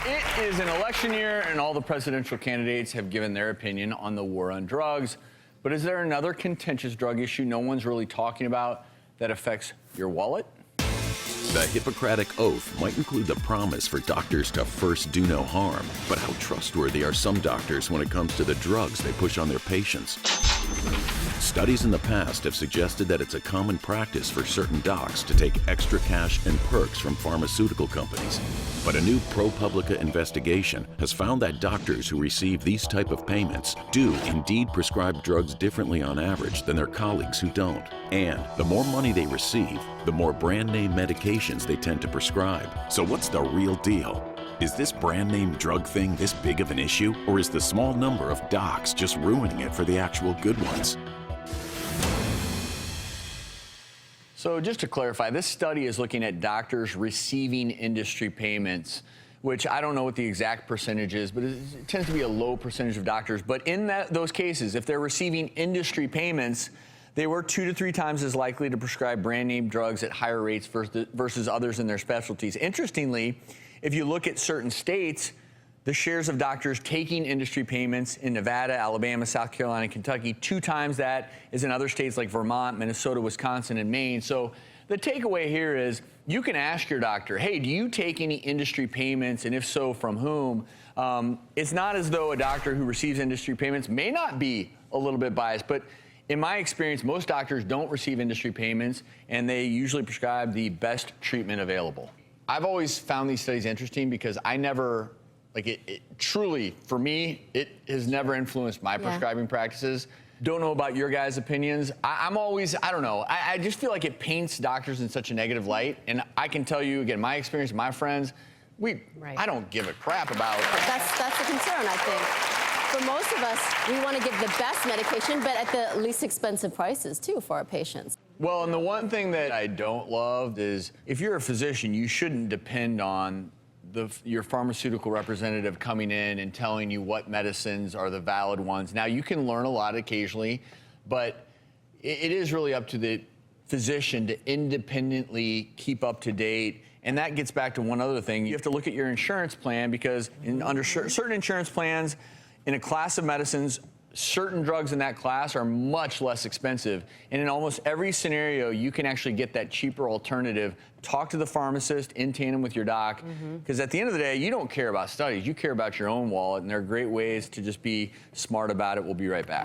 It is an election year, and all the presidential candidates have given their opinion on the war on drugs. But is there another contentious drug issue no one's really talking about that affects your wallet? The Hippocratic Oath might include the promise for doctors to first do no harm, but how trustworthy are some doctors when it comes to the drugs they push on their patients? Studies in the past have suggested that it's a common practice for certain docs to take extra cash and perks from pharmaceutical companies. But a new ProPublica investigation has found that doctors who receive these type of payments do indeed prescribe drugs differently on average than their colleagues who don't. And the more money they receive, the more brand name medications they tend to prescribe. So what's the real deal? Is this brand name drug thing this big of an issue, or is the small number of docs just ruining it for the actual good ones? So just to clarify, this study is looking at doctors receiving industry payments, which I don't know what the exact percentage is, but it tends to be a low percentage of doctors. But in those cases, if they're receiving industry payments, they were 2 to 3 times as likely to prescribe brand name drugs at higher rates versus others in their specialties. Interestingly, if you look at certain states, the shares of doctors taking industry payments in Nevada, Alabama, South Carolina, Kentucky, 2 times that is in other states like Vermont, Minnesota, Wisconsin, and Maine. So the takeaway here is you can ask your doctor, hey, do you take any industry payments, and if so, from whom? It's not as though a doctor who receives industry payments may not be a little bit biased, but in my experience, most doctors don't receive industry payments, and they usually prescribe the best treatment available. I've always found these studies interesting because I never, it truly, for me, it has never influenced my prescribing practices. Don't know about your guys' opinions. I'm always, I don't know, I just feel like it paints doctors in such a negative light. And I can tell you, again, my experience, my friends, I don't give a crap about. That's the concern, I think. For most of us, we want to give the best medication, but at the least expensive prices, too, for our patients. Well, and the one thing that I don't love is if you're a physician, you shouldn't depend on your pharmaceutical representative coming in and telling you what medicines are the valid ones. Now, you can learn a lot occasionally, but it is really up to the physician to independently keep up to date. And that gets back to one other thing. You have to look at your insurance plan because under certain insurance plans, in a class of medicines, certain drugs in that class are much less expensive. And in almost every scenario, you can actually get that cheaper alternative. Talk to the pharmacist in tandem with your doc, because at the end of the day, you don't care about studies. You care about your own wallet, and there are great ways to just be smart about it. We'll be right back.